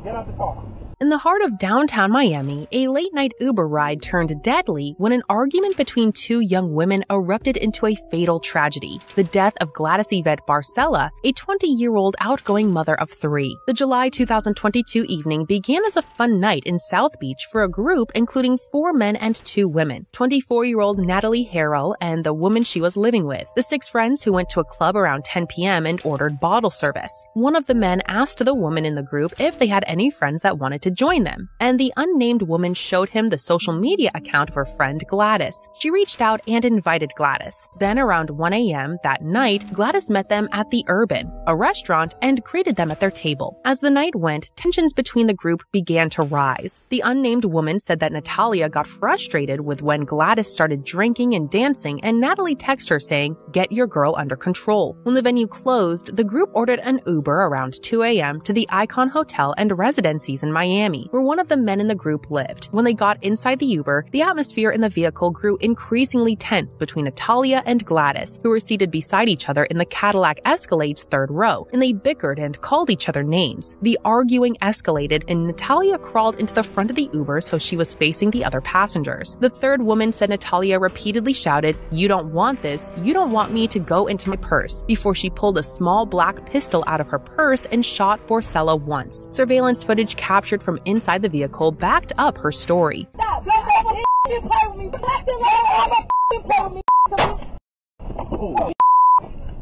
Get out the car. In the heart of downtown Miami, a late-night Uber ride turned deadly when an argument between two young women erupted into a fatal tragedy: the death of Gladys Yvette Barcella, a 20-year-old outgoing mother of three. The July 2022 evening began as a fun night in South Beach for a group including 4 men and 2 women: 24-year-old Natalie Harrell and the woman she was living with, the 6 friends who went to a club around 10 p.m. and ordered bottle service. One of the men asked the woman in the group if they had any friends that wanted to join them, and the unnamed woman showed him the social media account of her friend Gladys. She reached out and invited Gladys. Then around 1 a.m. that night, Gladys met them at the Urban, a restaurant, and greeted them at their table. As the night went, tensions between the group began to rise. The unnamed woman said that Natalia got frustrated with when Gladys started drinking and dancing, and Natalie texted her saying, "Get your girl under control." When the venue closed, the group ordered an Uber around 2 a.m. to the Icon Hotel and Residencies in Miami, where one of the men in the group lived. When they got inside the Uber, the atmosphere in the vehicle grew increasingly tense between Natalia and Gladys, who were seated beside each other in the Cadillac Escalade's 3rd row, and they bickered and called each other names. The arguing escalated, and Natalia crawled into the front of the Uber so she was facing the other passengers. The 3rd woman said Natalia repeatedly shouted, "You don't want this, you don't want me to go into my purse," before she pulled a small black pistol out of her purse and shot Barcella once. Surveillance footage captured from inside the vehicle backed up her story. Stop!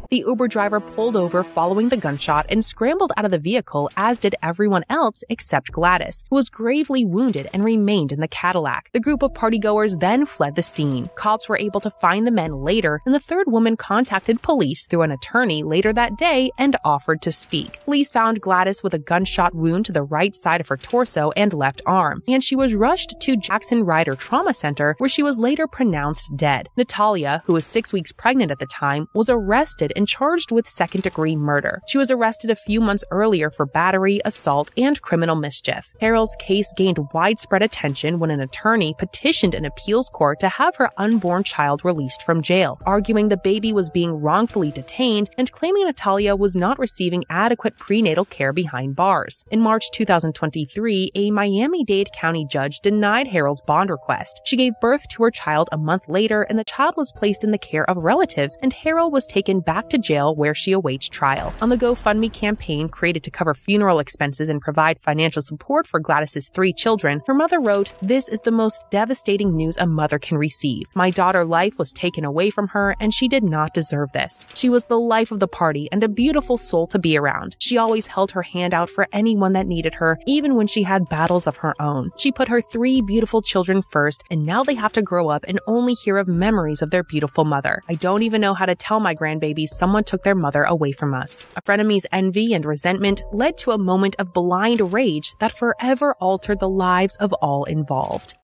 The Uber driver pulled over following the gunshot and scrambled out of the vehicle, as did everyone else except Gladys, who was gravely wounded and remained in the Cadillac. The group of partygoers then fled the scene. Cops were able to find the men later, and the 3rd woman contacted police through an attorney later that day and offered to speak. Police found Gladys with a gunshot wound to the right side of her torso and left arm, and she was rushed to Jackson Ryder Trauma Center, where she was later pronounced dead. Natalia, who was 6 weeks pregnant at the time, was arrested and charged with 2nd-degree murder. She was arrested a few months earlier for battery, assault, and criminal mischief. Harrell's case gained widespread attention when an attorney petitioned an appeals court to have her unborn child released from jail, arguing the baby was being wrongfully detained and claiming Natalia was not receiving adequate prenatal care behind bars. In March 2023, a Miami-Dade County judge denied Harrell's bond request. She gave birth to her child a month later, and the child was placed in the care of relatives, and Harrell was taken back to jail where she awaits trial. On the GoFundMe campaign created to cover funeral expenses and provide financial support for Gladys's 3 children, her mother wrote, "This is the most devastating news a mother can receive. My daughter's life was taken away from her, and she did not deserve this. She was the life of the party and a beautiful soul to be around. She always held her hand out for anyone that needed her, even when she had battles of her own. She put her 3 beautiful children first, and now they have to grow up and only hear of memories of their beautiful mother. I don't even know how to tell my grandbabies someone took their mother away from us." A frenemy's envy and resentment led to a moment of blind rage that forever altered the lives of all involved.